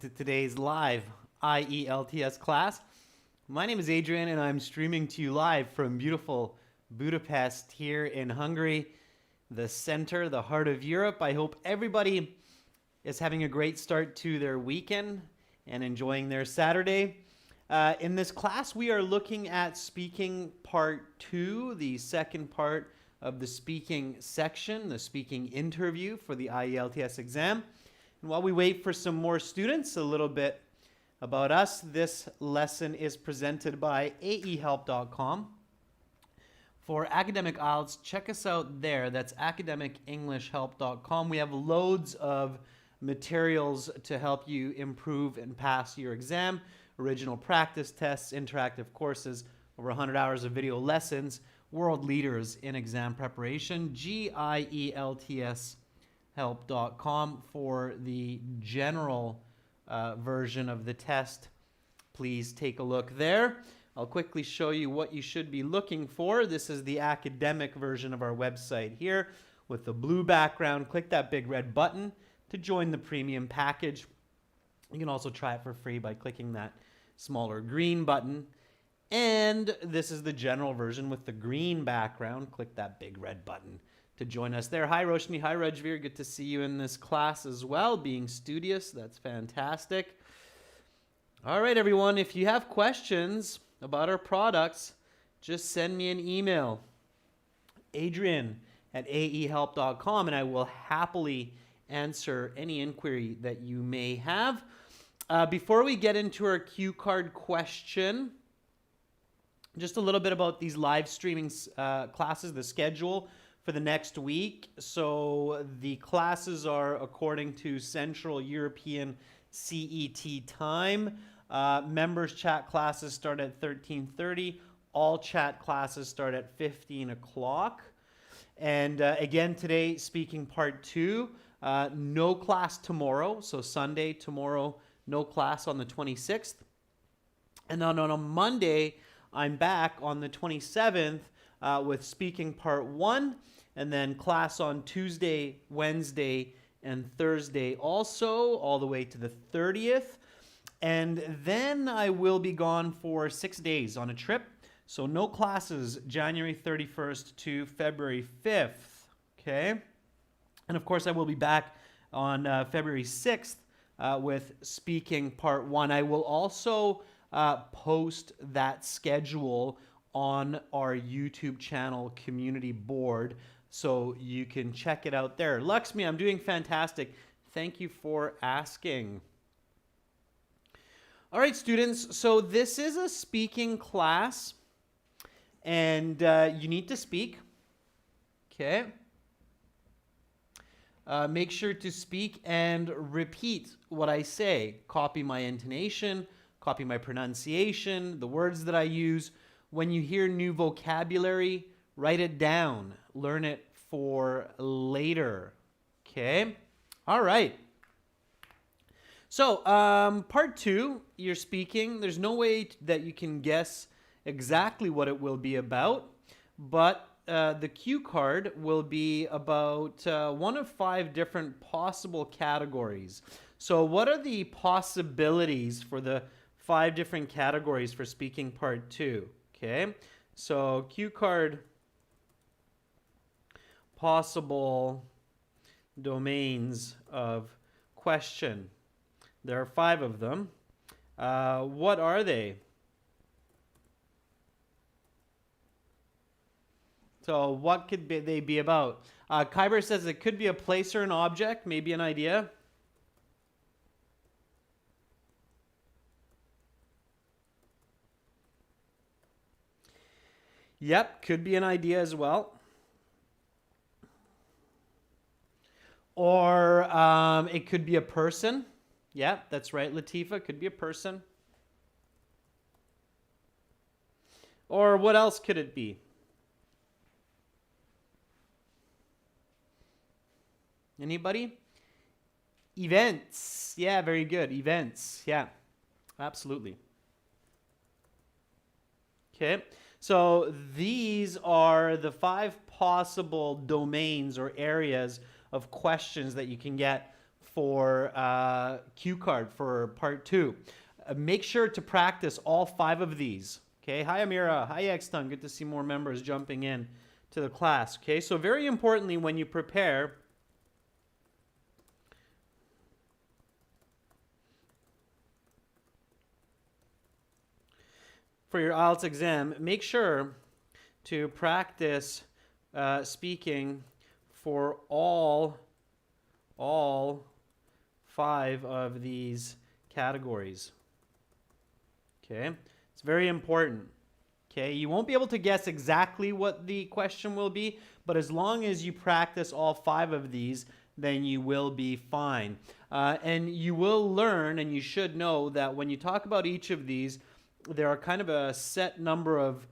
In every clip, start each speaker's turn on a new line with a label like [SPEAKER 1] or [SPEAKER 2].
[SPEAKER 1] to today's live IELTS class. My name is Adrian and I'm streaming to you live from beautiful Budapest here in Hungary, the center, the heart of Europe. I hope everybody is having a great start to their weekend and enjoying their Saturday. In this class, we are looking at speaking part 2, the second part of the speaking section, the speaking interview for the IELTS exam. And while we wait for some more students, a little bit about us. This lesson is presented by aehelp.com. For academic IELTS, check us out there. That's academicenglishhelp.com. We have loads of materials to help you improve and pass your exam. Original practice tests, interactive courses, over 100 hours of video lessons, world leaders in exam preparation. GIELTShelp.com for the general version of the test. Please take a look there. I'll quickly show you what you should be looking for. This is the academic version of our website here with the blue background. Click that big red button to join the premium package. You can also try it for free by clicking that smaller green button. And this is the general version with the green background. Click that big red button to join us there. Hi Roshni, hi Rajveer, good to see you in this class as well, being studious, that's fantastic. All right everyone, if you have questions about our products, just send me an email, adrian@aehelp.com, and I will happily answer any inquiry that you may have. Before we get into our cue card question, just a little bit about these live streaming classes, the schedule for the next week. So the classes are according to Central European CET time. Members chat classes start at 13:30. All chat classes start at 15 o'clock. And again, today, speaking part 2, no class tomorrow. So Sunday, tomorrow, no class on the 26th. And then on a Monday, I'm back on the 27th with speaking part 1. And then class on Tuesday, Wednesday, and Thursday also, all the way to the 30th. And then I will be gone for 6 days on a trip. So no classes January 31st to February 5th. Okay? And of course, I will be back on February 6th with speaking part 1. I will also post that schedule on our YouTube channel community board, so you can check it out there. Lakshmi, I'm doing fantastic. Thank you for asking. All right, students, so this is a speaking class, and you need to speak, okay? Make sure to speak and repeat what I say. Copy my intonation, copy my pronunciation, the words that I use. When you hear new vocabulary, write it down. Learn it for later. Okay? All right. So, part 2, you're speaking. There's no way that you can guess exactly what it will be about, but the cue card will be about one of 5 different possible categories. So what are the possibilities for the 5 different categories for speaking part 2? Okay, so cue card, possible domains of question. There are 5 of them. What are they? So what could they be about? Kyber says it could be a place or an object, maybe an idea. Yep, could be an idea as well. Or it could be a person. Yeah, that's right, Latifa, could be a person. Or what else could it be? Anybody? Events. Yeah, very good. Events. Yeah, absolutely. Okay, so these are the 5 possible domains or areas of questions that you can get for cue card for part 2. Make sure to practice all 5 of these. Okay, hi Amira, hi Exton, good to see more members jumping in to the class. Okay, so very importantly when you prepare for your IELTS exam, make sure to practice speaking for all 5 of these categories. Okay, it's very important. Okay, you won't be able to guess exactly what the question will be, but as long as you practice all 5 of these, then you will be fine. And you will learn, and you should know, that when you talk about each of these, there are kind of a set number of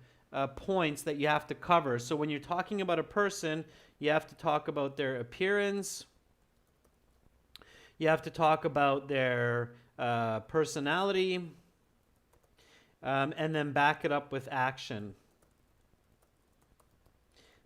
[SPEAKER 1] points that you have to cover. So when you're talking about a person, you have to talk about their appearance, you have to talk about their personality, and then back it up with action.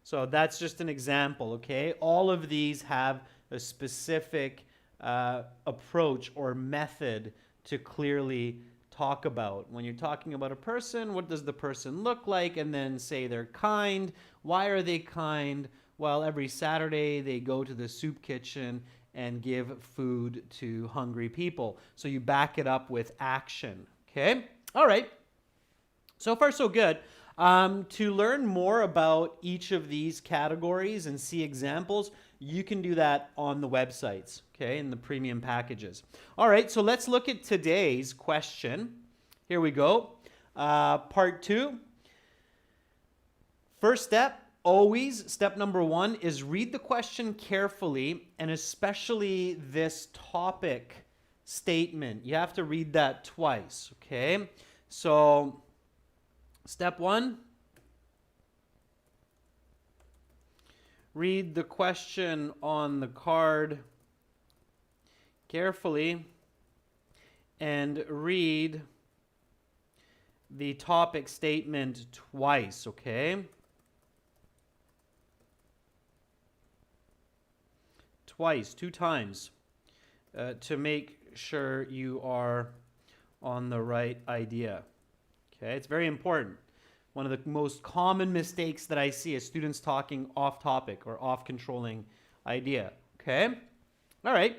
[SPEAKER 1] So that's just an example, okay? All of these have a specific approach or method to clearly talk about. When you're talking about a person, what does the person look like? And then say they're kind. Why are they kind? Well, every Saturday they go to the soup kitchen and give food to hungry people. So you back it up with action, okay? All right. So far, so good. To learn more about each of these categories and see examples, you can do that on the websites, okay, in the premium packages. All right, so let's look at today's question. Here we go. Part 2. First step, always, step number 1 is read the question carefully, and especially this topic statement. You have to read that twice, okay? So step 1, read the question on the card carefully and read the topic statement twice, okay? Twice, 2 times, to make sure you are on the right idea. Okay, it's very important. One of the most common mistakes that I see is students talking off topic or off controlling idea. Okay, all right.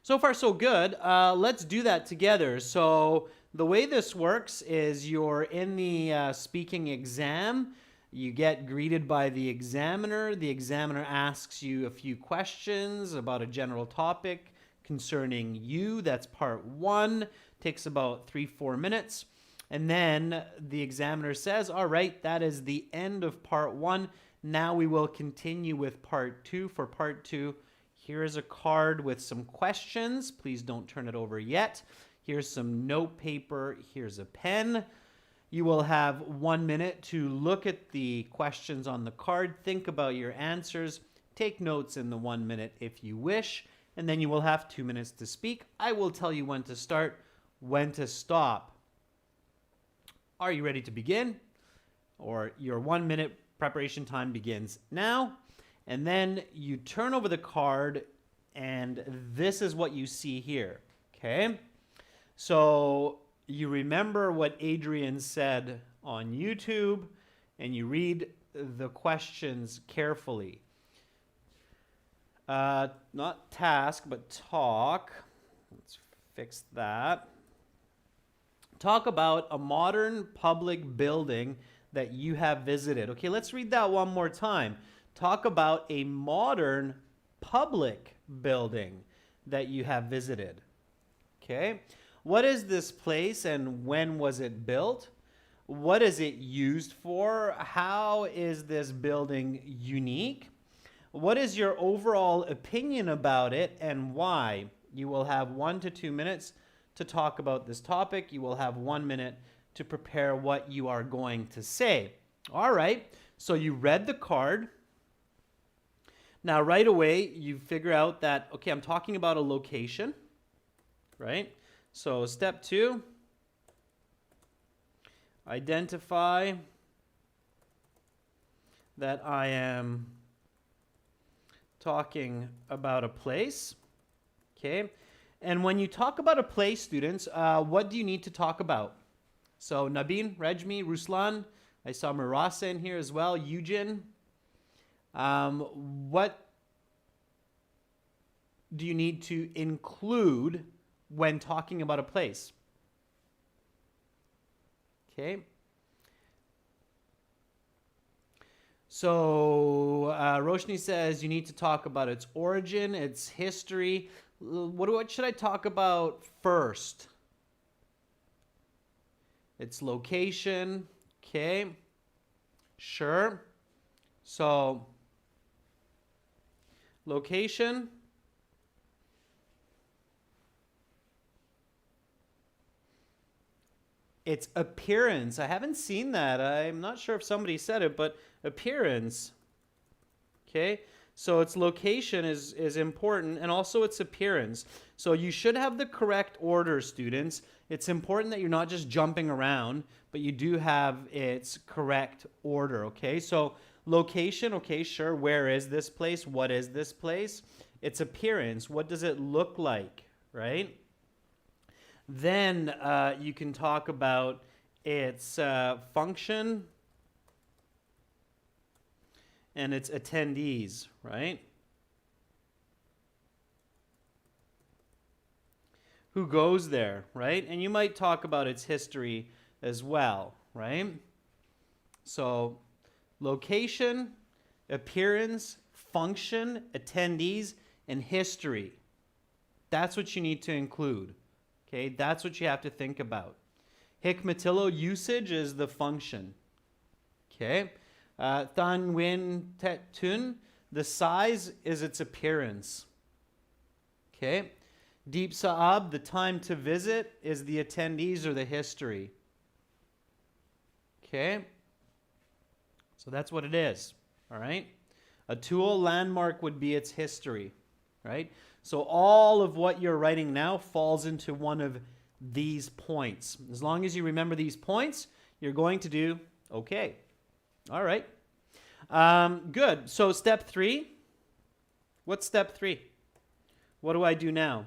[SPEAKER 1] So far, so good. Let's do that together. So the way this works is you're in the speaking exam. You get greeted by the examiner. The examiner asks you a few questions about a general topic concerning you. That's part 1. Takes about 3-4 minutes. And then the examiner says, all right, that is the end of part 1. Now we will continue with part 2. For part 2, here is a card with some questions. Please don't turn it over yet. Here's some note paper. Here's a pen. You will have 1 minute to look at the questions on the card, think about your answers, take notes in the 1 minute if you wish, and then you will have 2 minutes to speak. I will tell you when to start, when to stop. Are you ready to begin? Or your 1 minute preparation time begins now. And then you turn over the card and this is what you see here, okay? So you remember what Adrian said on YouTube and you read the questions carefully. Not task, but talk. Let's fix that. Talk about a modern public building that you have visited. Okay, let's read that one more time. Talk about a modern public building that you have visited. Okay, what is this place and when was it built? What is it used for? How is this building unique? What is your overall opinion about it and why? You will have 1 to 2 minutes to talk about this topic. You will have 1 minute to prepare what you are going to say. All right, so you read the card. Now, right away, you figure out that, okay, I'm talking about a location, right? So step 2, identify that I am talking about a place. Okay. And when you talk about a place, students, what do you need to talk about? So Nabin, Rejmi, Ruslan, I saw Marasa in here as well, Eugen. What do you need to include when talking about a place? Okay. So Roshni says you need to talk about its origin, its history. What should I talk about first? Its location. Okay. Sure. So location. Its appearance. I haven't seen that. I'm not sure if somebody said it, but appearance. Okay. So its location is important, and also its appearance. So you should have the correct order, students. It's important that you're not just jumping around, but you do have its correct order, okay? So location, okay, sure. Where is this place? What is this place? Its appearance. What does it look like, right? Then you can talk about its function and its attendees, right? Who goes there, right? And you might talk about its history as well, right? So location, appearance, function, attendees, and history. That's what you need to include, okay? That's what you have to think about. Hikmatillo usage is the function, okay? Than Win Tet Tun, the size is its appearance. Okay. Deep Saab, the time to visit, is the attendees or the history. Okay. So that's what it is. All right. A tool landmark would be its history. Right. So all of what you're writing now falls into one of these points. As long as you remember these points, you're going to do okay. All right. Good. So step 3. What's step 3? What do I do now?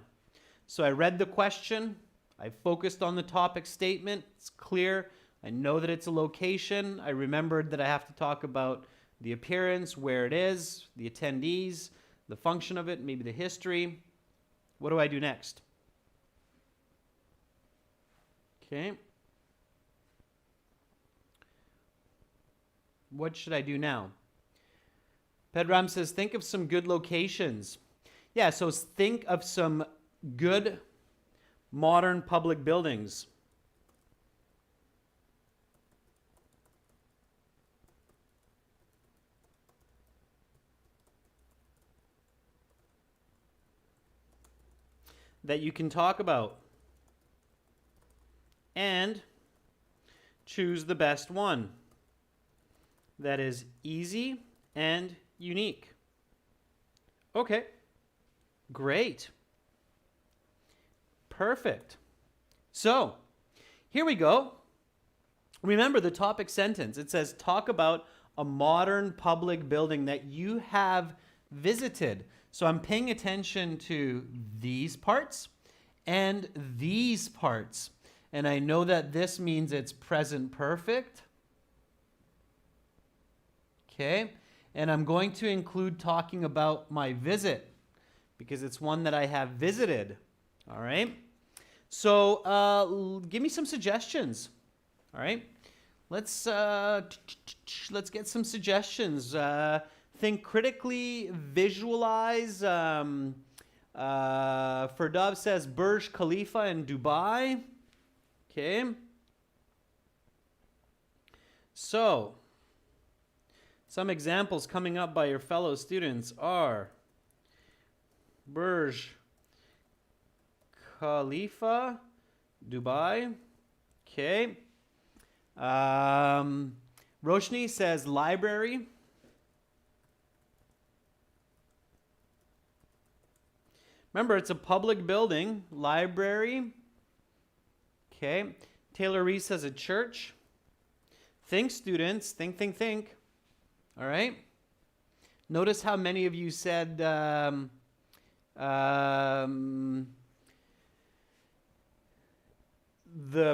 [SPEAKER 1] So I read the question. I focused on the topic statement. It's clear. I know that it's a location. I remembered that I have to talk about the appearance, where it is, the attendees, the function of it, maybe the history. What do I do next? Okay. What should I do now? Pedram says, think of some good locations. Yeah, so think of some good modern public buildings. That you can talk about. And choose the best one. That is easy and unique. Okay. Great. Perfect. So, here we go. Remember the topic sentence. It says, talk about a modern public building that you have visited. So I'm paying attention to these parts and these parts. And I know that this means it's present perfect. Okay. And I'm going to include talking about my visit because it's one that I have visited. All right. So give me some suggestions. All right. Let's get some suggestions. Think critically, visualize. Ferdov says Burj Khalifa in Dubai. Okay. So, some examples coming up by your fellow students are Burj Khalifa, Dubai. Okay. Roshni says library. Remember, it's a public building. Library. Okay. Taylor Reese says a church. Think, students. Think. All right. Notice how many of you said the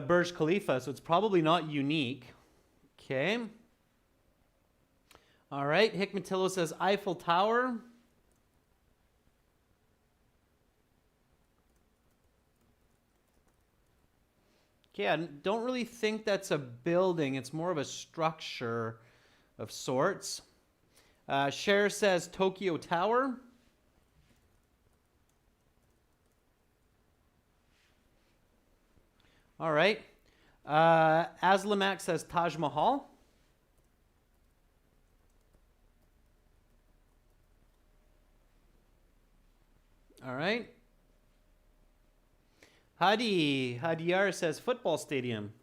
[SPEAKER 1] Burj Khalifa, so it's probably not unique. Okay. All right. Hikmatillo says Eiffel Tower. Okay, I don't really think that's a building. It's more of a structure of sorts. Cher says Tokyo Tower. All right. Aslamak says Taj Mahal. All right. Hadiyar says football stadium.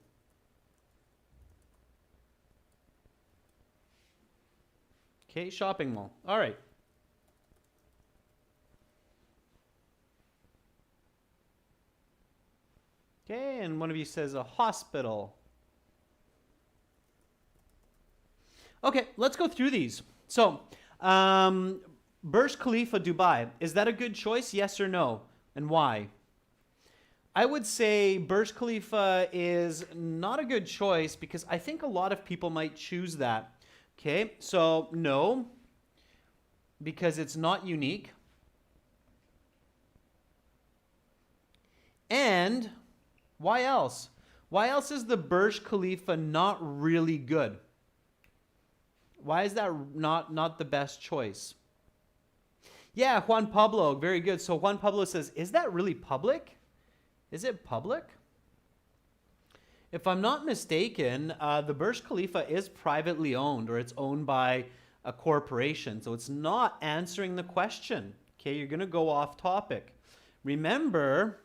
[SPEAKER 1] Okay, shopping mall. All right. Okay, and one of you says a hospital. Okay, let's go through these. So, Burj Khalifa, Dubai. Is that a good choice? Yes or no? And why? I would say Burj Khalifa is not a good choice because I think a lot of people might choose that. Okay, so no, because it's not unique. And why else? Why else is the Burj Khalifa not really good? Why is that not the best choice? Yeah, Juan Pablo, very good. So Juan Pablo says, is that really public? Is it public? If I'm not mistaken, the Burj Khalifa is privately owned, or it's owned by a corporation. So it's not answering the question. Okay, you're going to go off topic. Remember,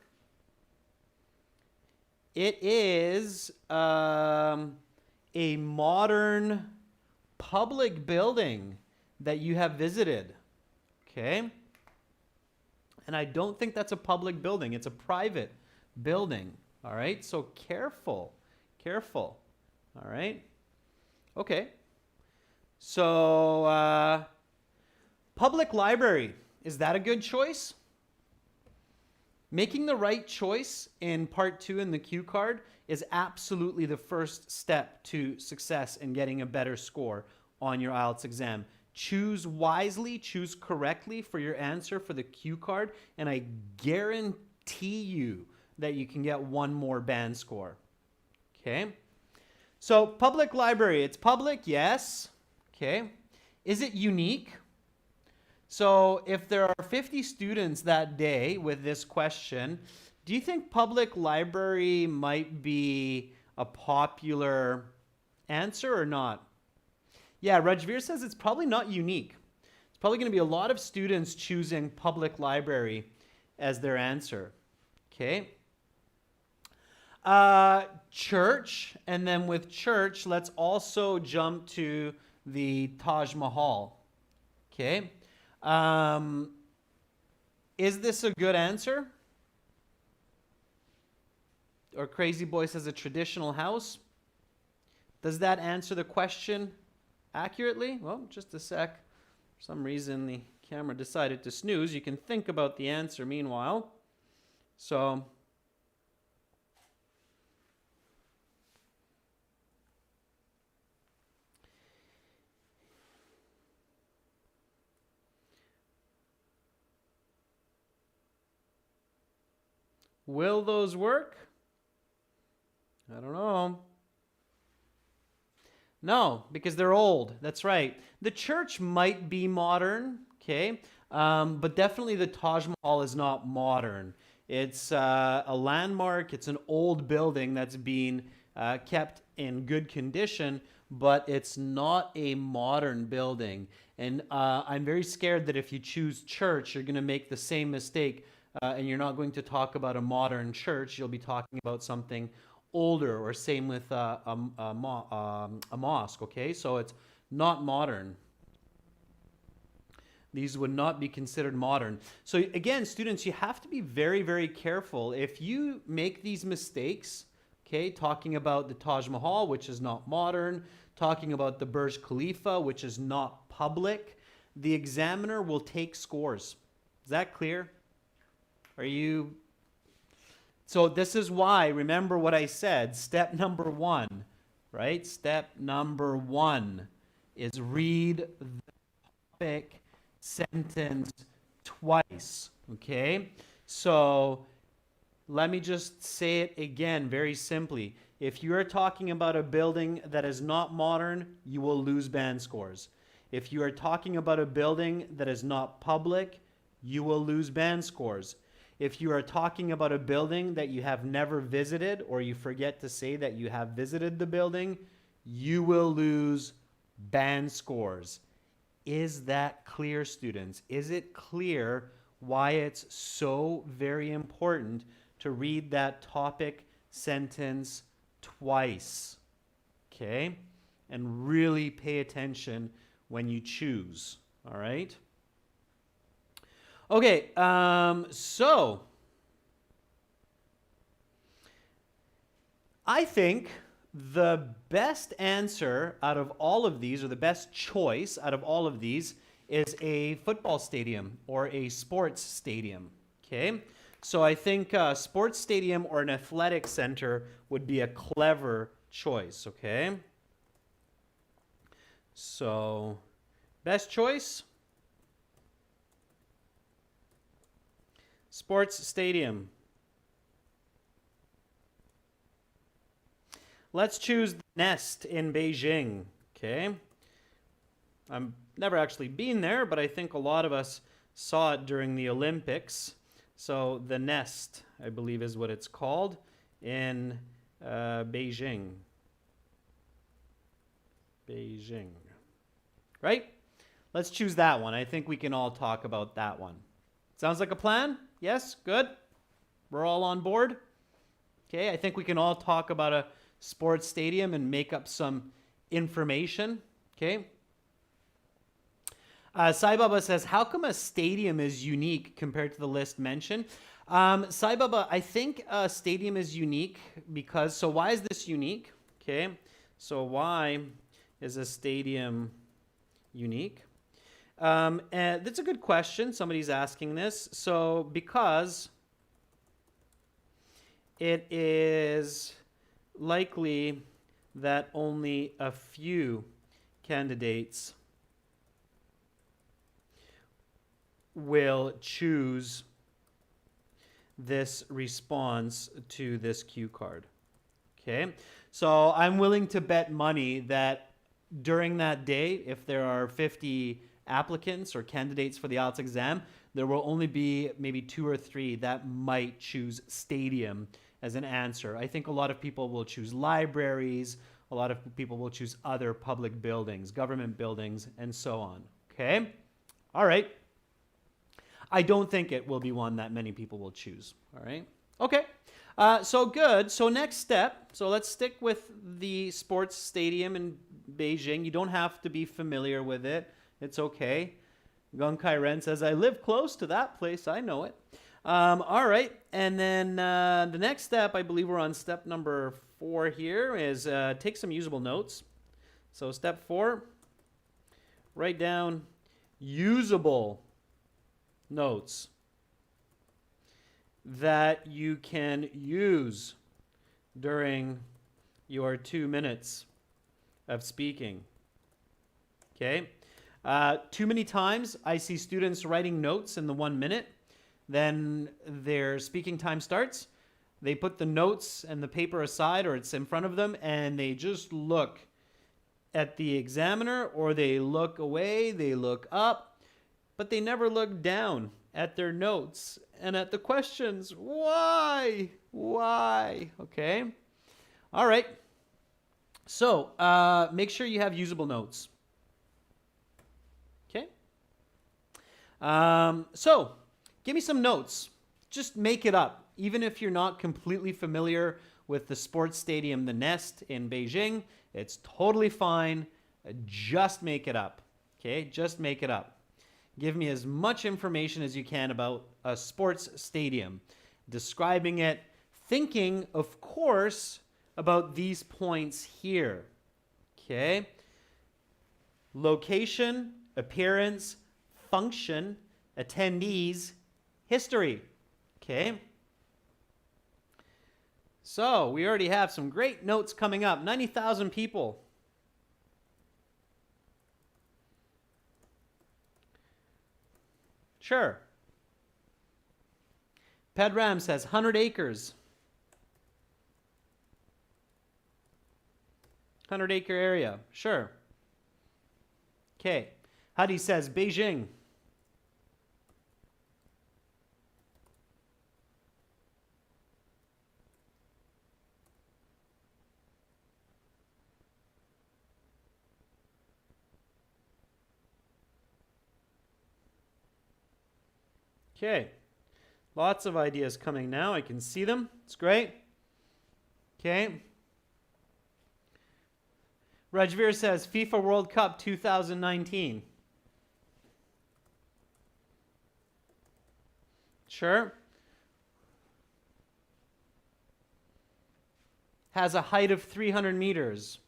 [SPEAKER 1] it is a modern public building that you have visited. Okay? And I don't think that's a public building. It's a private building. All right? So careful. Careful. All right? Okay. So, public library. Is that a good choice? Making the right choice in part 2 in the cue card is absolutely the first step to success in getting a better score on your IELTS exam. Choose wisely, choose correctly for your answer for the cue card, and I guarantee you that you can get one more band score. Okay? So, public library, it's public, yes. Okay. Is it unique? So, if there are 50 students that day with this question, do you think public library might be a popular answer or not? Yeah, Rajveer says it's probably not unique. It's probably going to be a lot of students choosing public library as their answer. Okay. Church, and then with church, let's also jump to the Taj Mahal. Okay. Is this a good answer? Or Crazy Boy says a traditional house. Does that answer the question accurately? Well, just a sec. For some reason, the camera decided to snooze. You can think about the answer meanwhile. So, will those work? I don't know. No, because they're old. That's right. The church might be modern, okay? But definitely the Taj Mahal is not modern. It's a landmark. It's an old building that's been kept in good condition, but it's not a modern building. And I'm very scared that if you choose church, you're going to make the same mistake, and you're not going to talk about a modern church. You'll be talking about something older, or same with a mosque, okay? So it's not modern. These would not be considered modern. So again, students, you have to be very, very careful. If you make these mistakes, okay, talking about the Taj Mahal, which is not modern, talking about the Burj Khalifa, which is not public, the examiner will take scores. Is that clear? Are you? So this is why, remember what I said, step number 1, right? Step number 1 is read the topic sentence twice, okay? So let me just say it again very simply. If you are talking about a building that is not modern, you will lose band scores. If you are talking about a building that is not public, you will lose band scores. If you are talking about a building that you have never visited, or you forget to say that you have visited the building, you will lose band scores. Is that clear, students? Is it clear why it's so very important to read that topic sentence twice? Okay? And really pay attention when you choose. All right? Okay, so I think the best answer out of all of these, or the best choice out of all of these, is a football stadium or a sports stadium. Okay, so I think a sports stadium or an athletic center would be a clever choice. Okay, so best choice. Sports stadium. Let's choose the Nest in Beijing. Okay. I've never actually been there, but I think a lot of us saw it during the Olympics. So the Nest, I believe, is what it's called in Beijing. Beijing. Right? Let's choose that one. I think we can all talk about that one. Sounds like a plan? Yes? Good? We're all on board? Okay, I think we can all talk about a sports stadium and make up some information. Okay? Sai Baba says, how come a stadium is unique compared to the list mentioned? Sai Baba, I think a stadium is unique because, so why is this unique? Okay, so why is a stadium unique? And that's a good question. Somebody's asking this. So because it is likely that only a few candidates will choose this response to this cue card. Okay, so I'm willing to bet money that during that day, if there are 50 applicants or candidates for the IELTS exam, there will only be maybe 2 or 3 that might choose stadium as an answer. I think a lot of people will choose libraries, a lot of people will choose other public buildings, government buildings, and so on. Okay, all right. I don't think it will be one that many people will choose. All right. Okay. So good. So next step. So let's stick with the sports stadium in Beijing. You don't have to be familiar with it. It's okay. Gong Kai Ren says, I live close to that place. I know it. All right. And then the next step, I believe we're on step number 4 here, is take some usable notes. So step 4, write down usable notes that you can use during your 2 minutes of speaking. Okay. Too many times I see students writing notes in the 1 minute, then their speaking time starts. They put the notes and the paper aside, or it's in front of them, and they just look at the examiner, or they look away, they look up, but they never look down at their notes and at the questions. Why? Why? Okay. All right. So make sure you have usable notes. Okay. So give me some notes. Just make it up. Even if you're not completely familiar with the sports stadium, the Nest in Beijing, it's totally fine. Just make it up. Okay. Just make it up. Give me as much information as you can about a sports stadium, describing it, thinking, of course, about these points here. Okay? Location, appearance, function, attendees, history. Okay. So we already have some great notes coming up. 90,000 people. Sure. Pedram says 100 acres. 100-acre area. Sure. Okay. Hadi says Beijing. Okay. Lots of ideas coming now. I can see them. It's great. Okay. Rajveer says FIFA World Cup 2019. Sure. Has a height of 300 meters.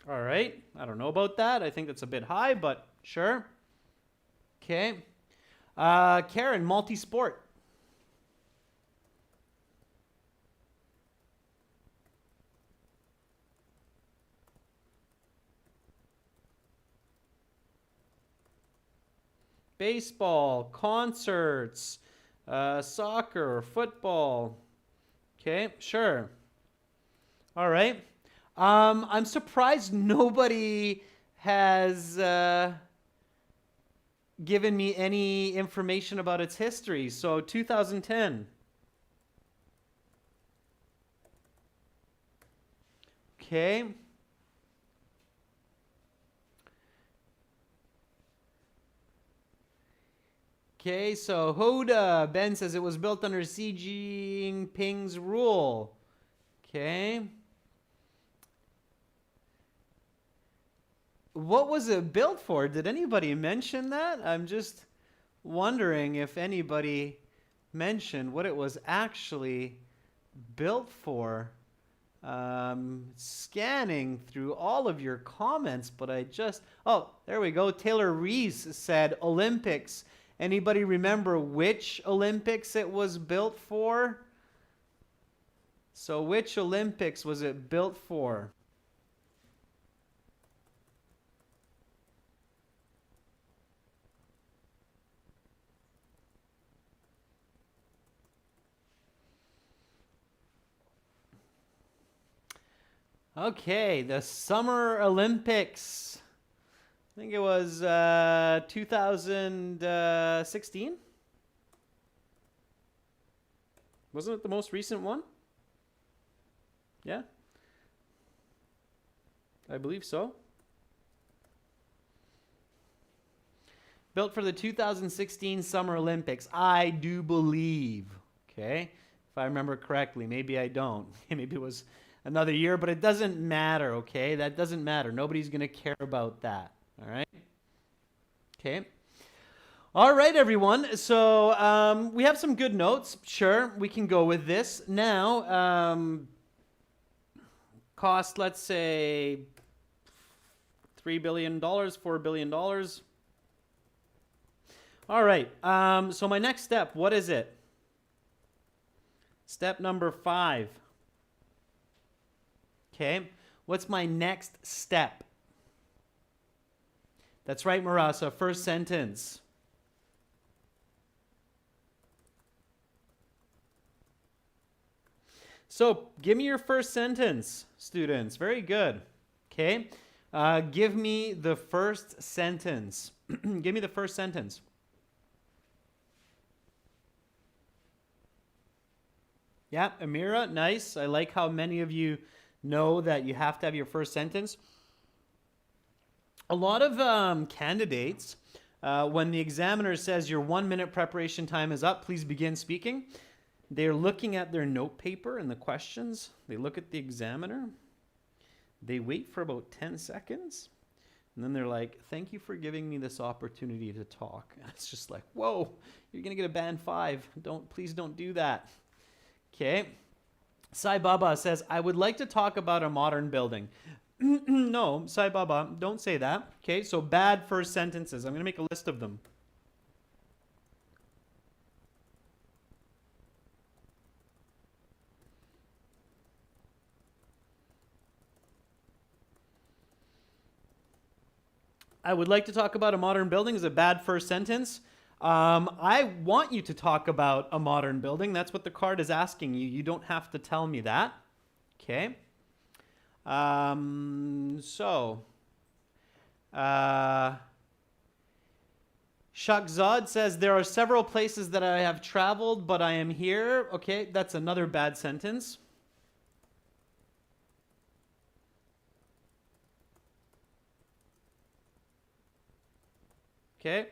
[SPEAKER 1] All right. I don't know about that. I think that's a bit high, but sure. Okay. Karen, multi-sport. Baseball, concerts, soccer, football. Okay, sure. All right. I'm surprised nobody has given me any information about its history. So 2010. Okay. Okay, so Hoda, Ben says it was built under Xi Jinping's rule. Okay. What was it built for? Did anybody mention that? I'm just wondering if anybody mentioned what it was actually built for. Scanning through all of your comments, but oh, there we go. Taylor Reese said Olympics. Anybody remember which Olympics it was built for? So which Olympics was it built for? Okay, the Summer Olympics. I think it was 2016. Wasn't it the most recent one? Yeah. I believe so. Built for the 2016 Summer Olympics. I do believe. Okay. If I remember correctly. Maybe I don't. Maybe it was another year, but it doesn't matter. Okay. That doesn't matter. Nobody's going to care about that. All right. Okay. All right, everyone. So we have some good notes. Sure, we can go with this. Now, cost, let's say, $3 billion, $4 billion. All right. So my next step, what is it? Step number 5. Okay. What's my next step? That's right, Marasa. First sentence. So give me your first sentence, students. Very good. Okay. Give me the first sentence. Give me the first sentence. Yeah, Amira, nice. I like how many of you know that you have to have your first sentence. A lot of candidates, when the examiner says your 1-minute preparation time is up, please begin speaking. They're looking at their note paper and the questions. They look at the examiner. They wait for about 10 seconds. And then they're like, thank you for giving me this opportunity to talk. And it's just like, whoa, you're going to get a band 5. Please don't do that. Okay. Sai Baba says, I would like to talk about a modern building. No, Sai Baba, don't say that. Okay, so bad first sentences. I'm going to make a list of them. I would like to talk about a modern building is a bad first sentence. I want you to talk about a modern building. That's what the card is asking you. You don't have to tell me that. Okay. Shakzad says, there are several places that I have traveled, but I am here. Okay, that's another bad sentence. Okay.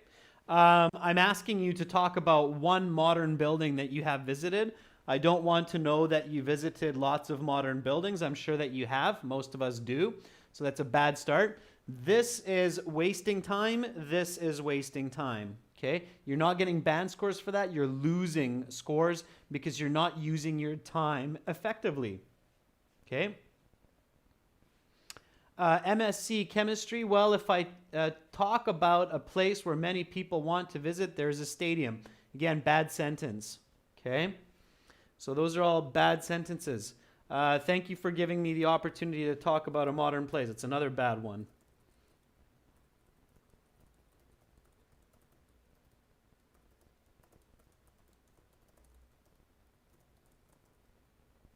[SPEAKER 1] I'm asking you to talk about one modern building that you have visited. I don't want to know that you visited lots of modern buildings. I'm sure that you have. Most of us do. So that's a bad start. This is wasting time. This is wasting time. Okay? You're not getting band scores for that. You're losing scores because you're not using your time effectively. Okay? MSc Chemistry, well, if I talk about a place where many people want to visit, there's a stadium. Again, bad sentence. Okay? So those are all bad sentences. Thank you for giving me the opportunity to talk about a modern place. It's another bad one.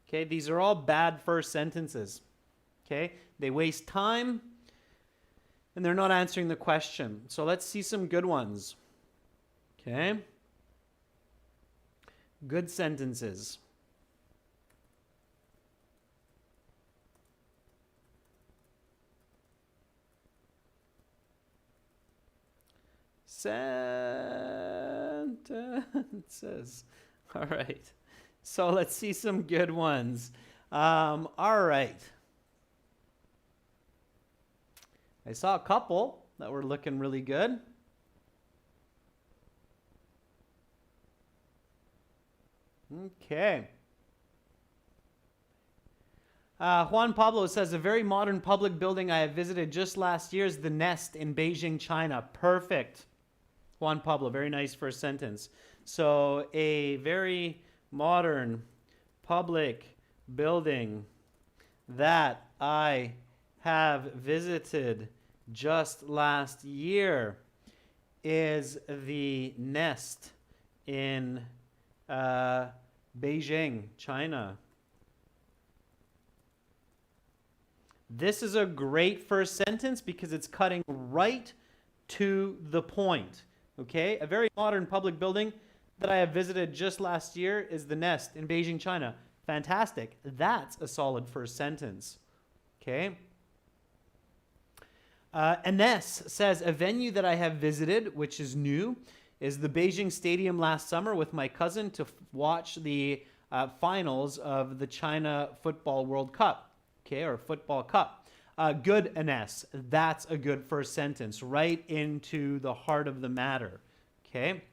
[SPEAKER 1] Okay, these are all bad first sentences. Okay, they waste time and they're not answering the question. So let's see some good ones. Okay, good sentences. Sentences. All right. So let's see some good ones. All right. I saw a couple that were looking really good. Okay. Juan Pablo says, a very modern public building I have visited just last year is the Nest in Beijing, China. Perfect. Juan Pablo, very nice first sentence. So a very modern public building that I have visited just last year is the Nest in Beijing, China. This is a great first sentence because it's cutting right to the point. Okay, a very modern public building that I have visited just last year is the Nest in Beijing, China. Fantastic. That's a solid first sentence. Okay. Ines says, a venue that I have visited, which is new, is the Beijing Stadium last summer with my cousin to watch the finals of the China Football World Cup, okay, or Football Cup. Good, Ines. That's a good first sentence, right into the heart of the matter, okay?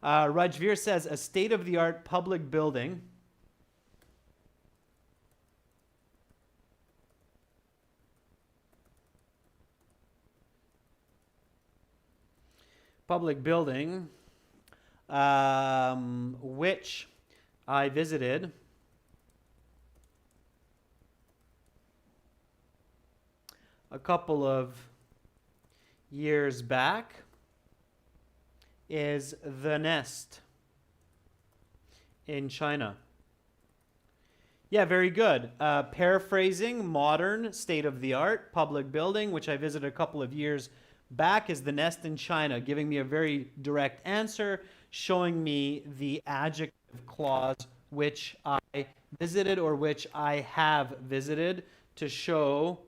[SPEAKER 1] Rajveer says, a state-of-the-art public building. Public building, which I visited a couple of years back, is the Nest in China. Yeah, very good. Paraphrasing, modern, state-of-the-art, public building, which I visited a couple of years back, is the Nest in China, giving me a very direct answer, showing me the adjective clause which I visited or which I have visited to show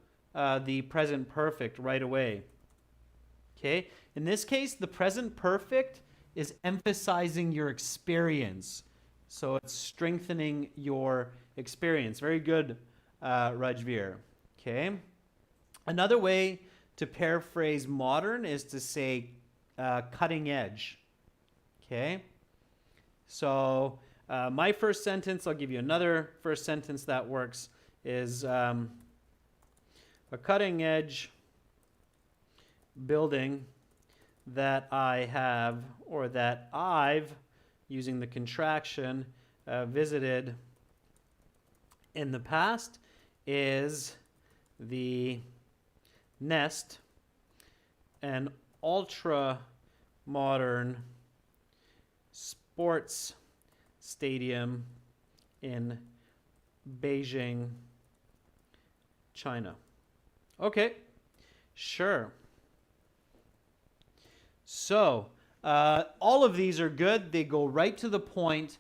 [SPEAKER 1] the present perfect right away. Okay? In this case, the present perfect is emphasizing your experience. So it's strengthening your experience. Very good, Rajveer. Okay? Another way to paraphrase modern is to say cutting edge. Okay? So my first sentence, I'll give you another first sentence that works, is a cutting edge building that I have, or that I've, using the contraction, visited in the past, is the Nest an ultra modern sports stadium in Beijing, China. Okay, sure. So, all of these are good. They go right to the point,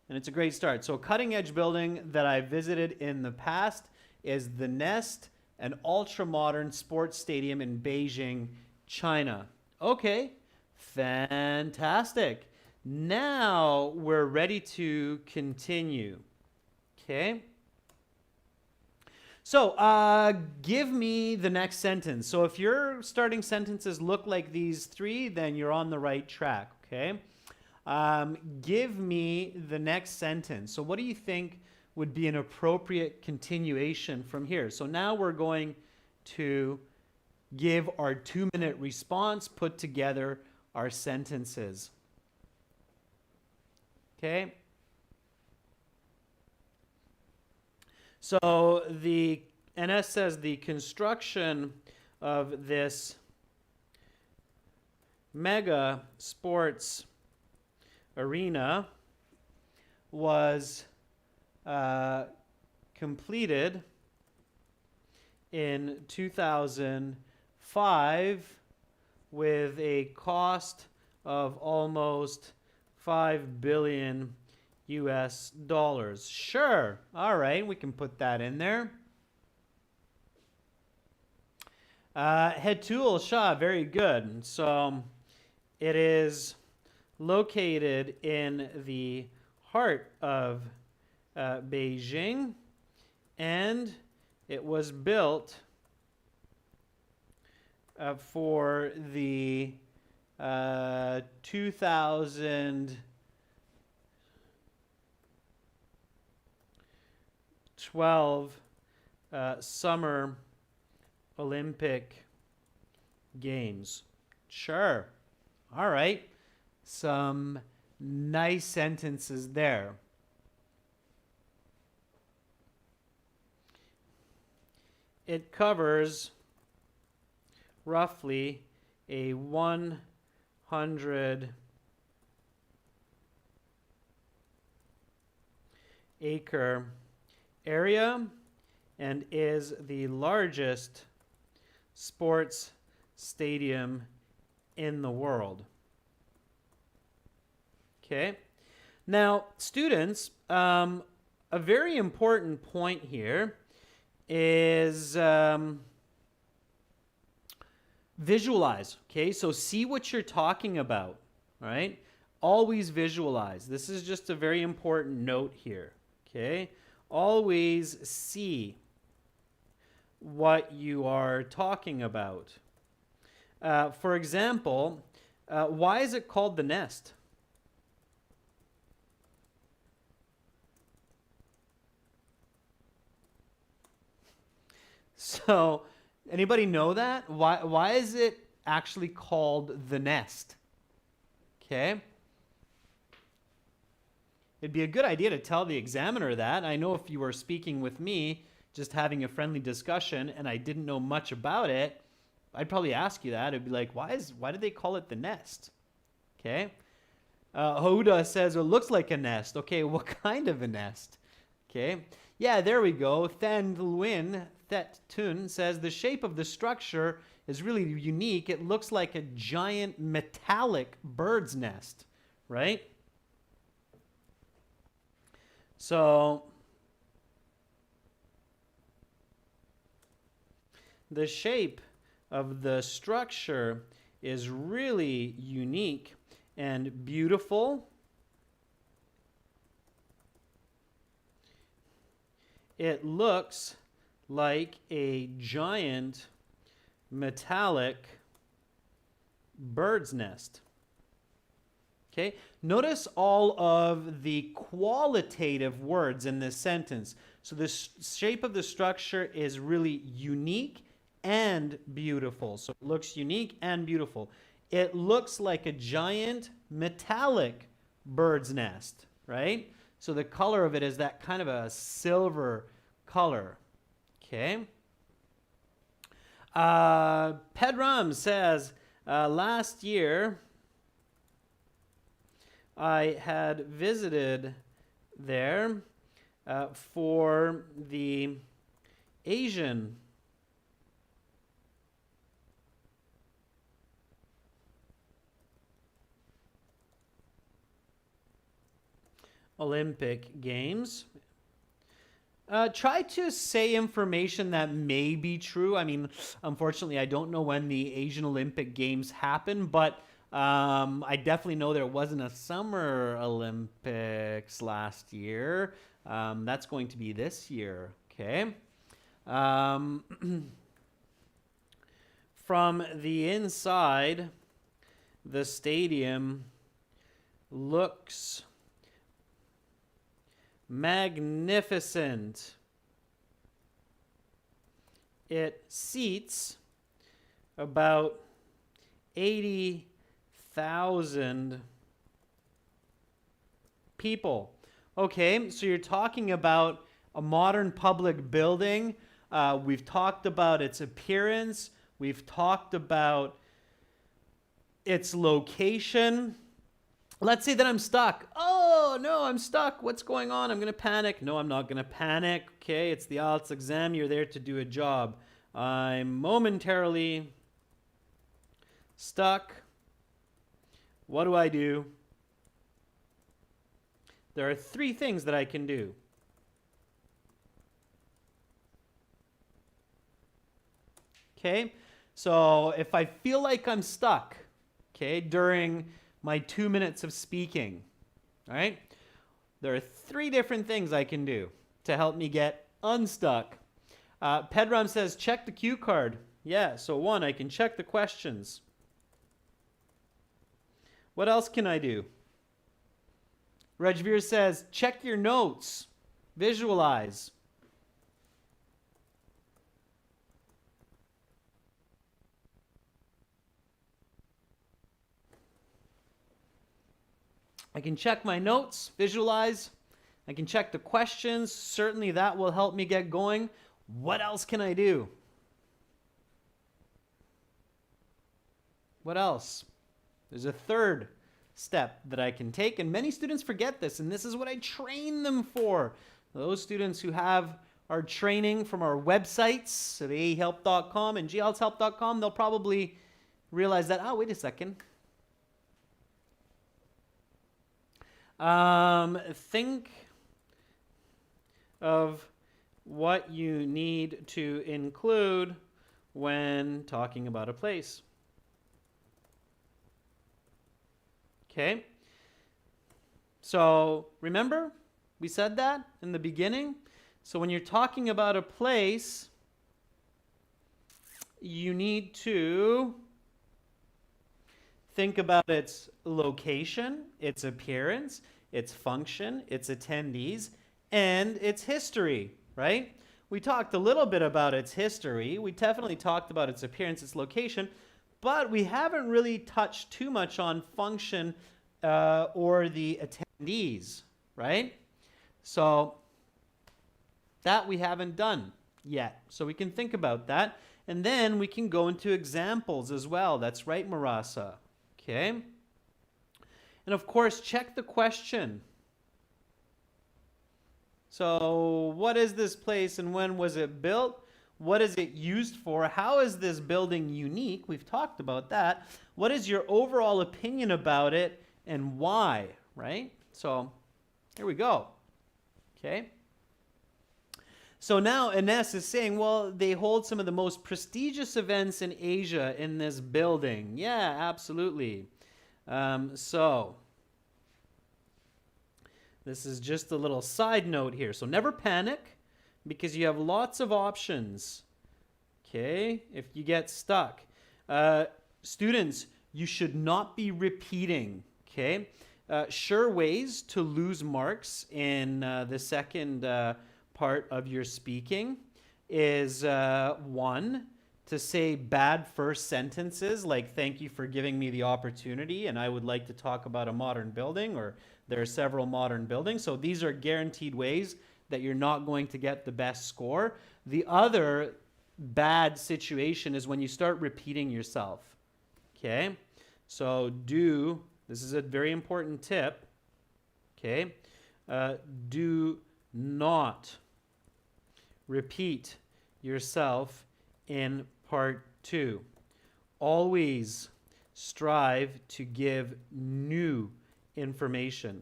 [SPEAKER 1] and it's a great start. So, a cutting-edge building that I visited in the past is the Nest, an ultra-modern sports stadium in Beijing, China. Okay, fantastic. Now we're ready to continue. Okay. So give me the next sentence. So if your starting sentences look like these three, then you're on the right track. Okay. Give me the next sentence. So what do you think would be an appropriate continuation from here? So now we're going to give our 2-minute response, put together our sentences. Okay. So the NS says the construction of this mega sports arena was completed in 2005 with a cost of almost $5 billion US dollars. Sure. All right, we can put that in there. Hetul Shah, very good. So it is located in the heart of Beijing, and it was built for the 2012 Summer Olympic Games. Sure. All right. Some nice sentences there. It covers roughly a 100-acre area and is the largest sports stadium in the world. Okay. Now, students, a very important point here is visualize. Okay, so see what you're talking about. All right. Always visualize. This is just a very important note here. Okay. Always see what you are talking about. For example, why is it called the Nest? So, anybody know that? Why is it actually called the Nest? Okay. It'd be a good idea to tell the examiner that. I know if you were speaking with me, just having a friendly discussion, and I didn't know much about it, I'd probably ask you that. It'd be like, why did they call it the Nest? Okay. Houda says, it looks like a nest. Okay, what kind of a nest? Okay. Yeah, there we go. Thet Tun says, the shape of the structure is really unique. It looks like a giant metallic bird's nest, right? So the shape of the structure is really unique and beautiful. It looks like a giant metallic bird's nest. Okay, notice all of the qualitative words in this sentence. So the shape of the structure is really unique and beautiful. So it looks unique and beautiful. It looks like a giant metallic bird's nest, right? So the color of it is that kind of a silver color. Okay. Pedram says, Last year, I had visited there for the Asian Olympic Games. Try to say information that may be true. I mean, unfortunately, I don't know when the Asian Olympic Games happen, but I definitely know there wasn't a Summer Olympics last year. That's going to be this year, okay? From the inside, the stadium looks magnificent. It seats about 80,000 people. Okay, so you're talking about a modern public building. We've talked about its appearance. We've talked about its location. Let's say that I'm stuck. Oh, no, I'm stuck. What's going on? I'm going to panic. No, I'm not going to panic. Okay, it's the IELTS exam. You're there to do a job. I'm momentarily stuck. What do I do? There are 3 things that I can do. Okay, so if I feel like I'm stuck, okay, during my 2 minutes of speaking, all right? There are 3 different things I can do to help me get unstuck. Pedram says, check the cue card. Yeah, so 1, I can check the questions. What else can I do? Rajveer says, check your notes. Visualize. I can check my notes, visualize. I can check the questions. Certainly that will help me get going. What else can I do? What else? There's a 3rd step that I can take, and many students forget this, and this is what I train them for. Those students who have our training from our websites at ahelp.com and glshelp.com, they'll probably realize that, oh, wait a second. Think of what you need to include when talking about a place. Okay? So, remember, we said that in the beginning. So when you're talking about a place, you need to think about its location, its appearance, its function, its attendees, and its history, right? We talked a little bit about its history. We definitely talked about its appearance, its location, but we haven't really touched too much on function or the attendees, right? So that we haven't done yet. So we can think about that. And then we can go into examples as well. That's right, Marasa. Okay? And of course, check the question. So what is this place and when was it built? What is it used for? How is this building unique? We've talked about that. What is your overall opinion about it and why, right? So here we go. Okay? So now Ines is saying, well, they hold some of the most prestigious events in Asia in this building. Yeah, absolutely. So this is just a little side note here. So never panic because you have lots of options. Okay, if you get stuck. Students, you should not be repeating. Okay, sure ways to lose marks in the second part of your speaking is 1, to say bad first sentences like thank you for giving me the opportunity and I would like to talk about a modern building, or there are several modern buildings. So these are guaranteed ways that you're not going to get the best score. The other bad situation is when you start repeating yourself. Okay, so this is a very important tip. Okay, do not repeat yourself in part 2. Always strive to give new information.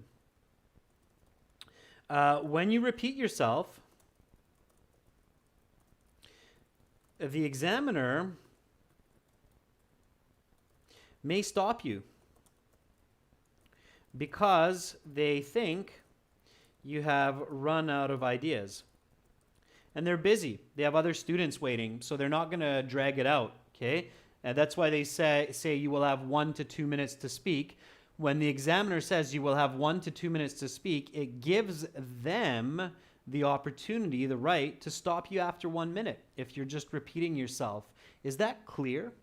[SPEAKER 1] When you repeat yourself, the examiner may stop you because they think you have run out of ideas. And they're busy. They have other students waiting, so they're not going to drag it out, okay? And that's why they say you will have 1 to 2 minutes to speak. When the examiner says you will have 1 to 2 minutes to speak, it gives them the opportunity, the right, to stop you after 1 minute if you're just repeating yourself. Is that clear?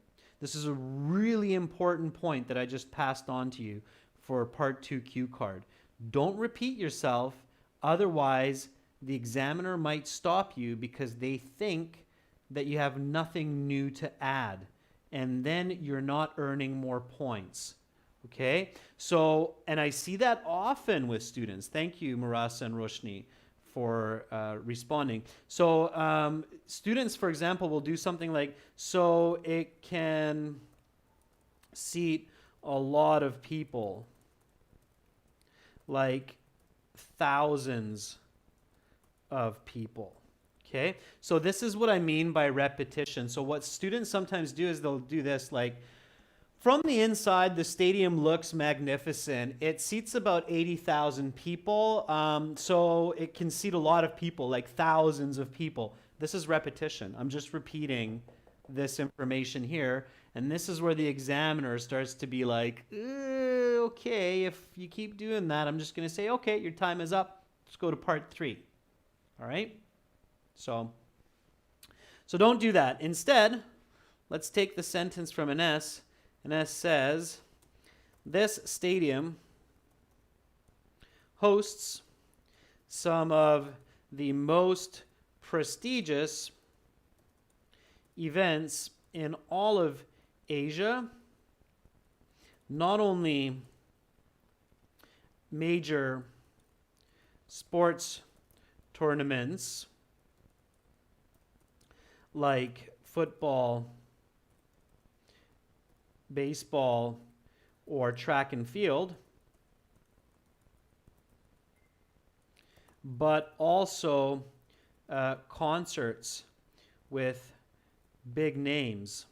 [SPEAKER 1] This is a really important point that I just passed on to you for part 2 cue card. Don't repeat yourself, otherwise the examiner might stop you because they think that you have nothing new to add, and then you're not earning more points. Okay? So, and I see that often with students. Thank you, Marasa and Roshni, for responding. So students, for example, will do something like, so it can seat a lot of people, like thousands of people. Okay, so this is what I mean by repetition. So what students sometimes do is they'll do this, like, from the inside, the stadium looks magnificent. It seats about 80,000 people, so it can seat a lot of people, like thousands of people. This is repetition. I'm just repeating this information here, and this is where the examiner starts to be like, okay, if you keep doing that, I'm just going to say, okay, your time is up. Let's go to part 3. All right? So don't do that. Instead, let's take the sentence from an S. And S says, this stadium hosts some of the most prestigious events in all of Asia, not only major sports tournaments like football, baseball, or track and field, but also concerts with big names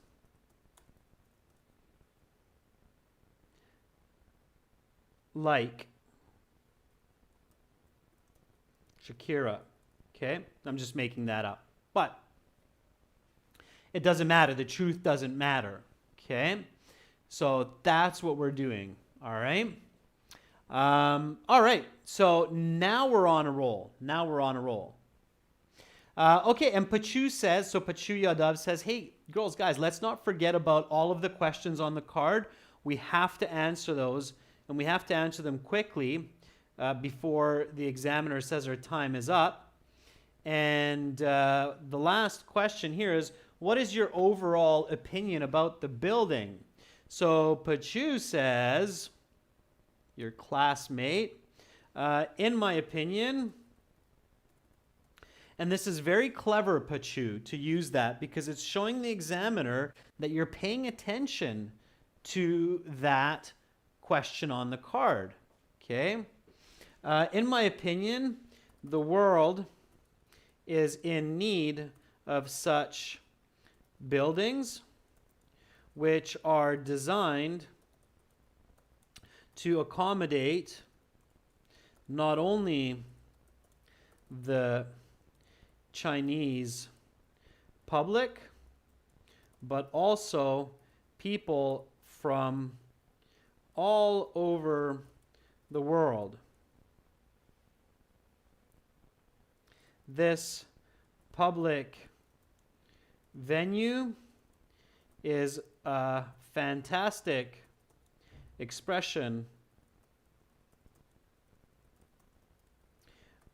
[SPEAKER 1] like Shakira. Okay, I'm just making that up, but it doesn't matter. The truth doesn't matter. Okay, so that's what we're doing. All right. All right. So now we're on a roll. Okay, and Pachu says, so Pachu Yadav says, hey, girls, guys, let's not forget about all of the questions on the card. We have to answer those, and we have to answer them quickly before the examiner says our time is up. And the last question here is, what is your overall opinion about the building? So Pachu says, your classmate, in my opinion, and this is very clever, Pachu, to use that because it's showing the examiner that you're paying attention to that question on the card. Okay? In my opinion, the world is in need of such buildings which are designed to accommodate not only the Chinese public, but also people from all over the world. This public venue is a fantastic expression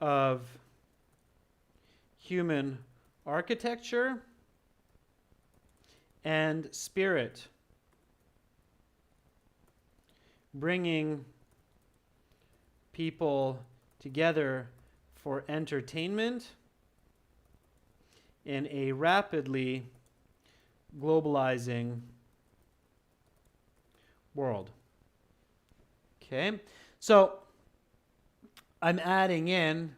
[SPEAKER 1] of human architecture and spirit. bringing people together for entertainment in a rapidly globalizing world. Okay, so I'm adding in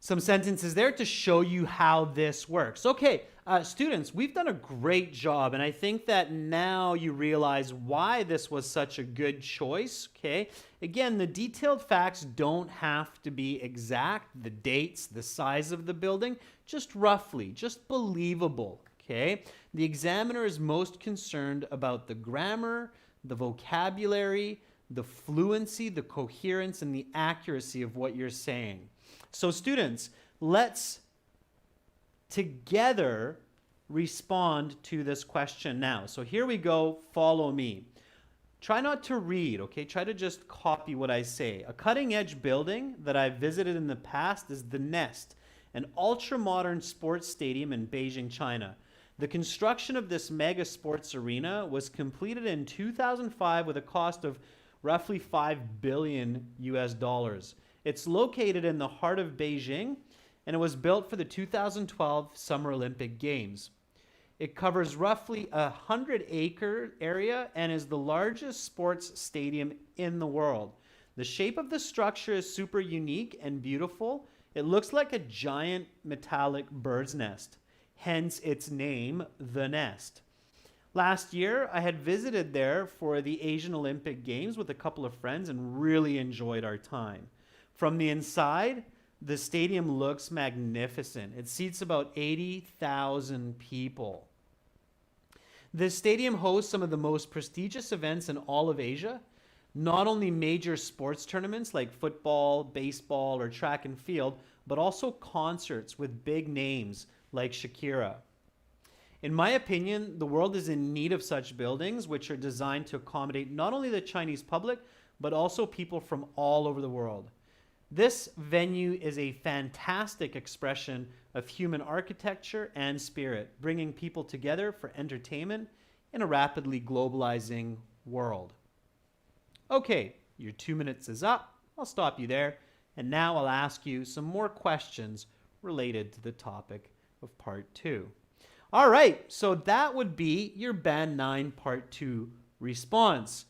[SPEAKER 1] some sentences there to show you how this works. Okay, students, we've done a great job, and I think that now you realize why this was such a good choice. Okay, again, the detailed facts don't have to be exact, the dates, the size of the building, just roughly, just believable. Okay, the examiner is most concerned about the grammar, the vocabulary, the fluency, the coherence, and the accuracy of what you're saying. So students, let's together respond to this question now. So here we go, follow me. Try not to read, okay? Try to just copy what I say. A cutting-edge building that I've visited in the past is the Nest, an ultra-modern sports stadium in Beijing, China. The construction of this mega sports arena was completed in 2005 with a cost of roughly $5 billion US. It's located in the heart of Beijing, and it was built for the 2012 Summer Olympic Games. It covers roughly 100-acre area and is the largest sports stadium in the world. The shape of the structure is super unique and beautiful. It looks like a giant metallic bird's nest, hence its name, the Nest. Last year, I had visited there for the Asian Olympic Games with a couple of friends and really enjoyed our time. From the inside, the stadium looks magnificent. It seats about 80,000 people. This stadium hosts some of the most prestigious events in all of Asia, not only major sports tournaments like football, baseball, or track and field, but also concerts with big names like Shakira. In my opinion, the world is in need of such buildings, which are designed to accommodate not only the Chinese public, but also people from all over the world. This venue is a fantastic expression of human architecture and spirit, bringing people together for entertainment in a rapidly globalizing world. Okay, your 2 minutes is up. I'll stop you there. And now I'll ask you some more questions related to the topic of part 2. All right, so that would be your Band 9 part 2 response.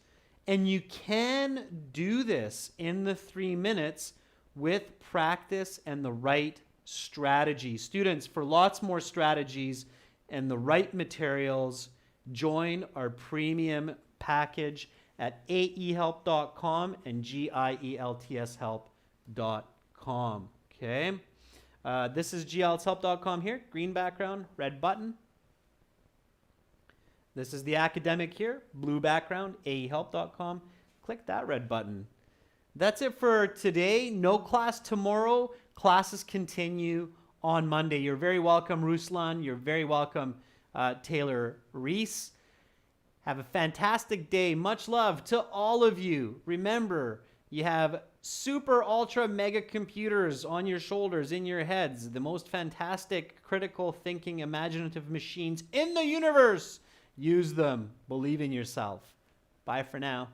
[SPEAKER 1] And you can do this in the 3 minutes with practice and the right strategy. Students, for lots more strategies and the right materials, join our premium package at aehelp.com and gieltshelp.com. Okay. This is gieltshelp.com here, green background, red button. This is the academic here, blue background, aehelp.com. Click that red button. That's it for today. No class tomorrow. Classes continue on Monday. You're very welcome, Ruslan. You're very welcome, Taylor Reese. Have a fantastic day. Much love to all of you. Remember, you have super ultra mega computers on your shoulders, in your heads, the most fantastic critical thinking imaginative machines in the universe. Use them. Believe in yourself. Bye for now.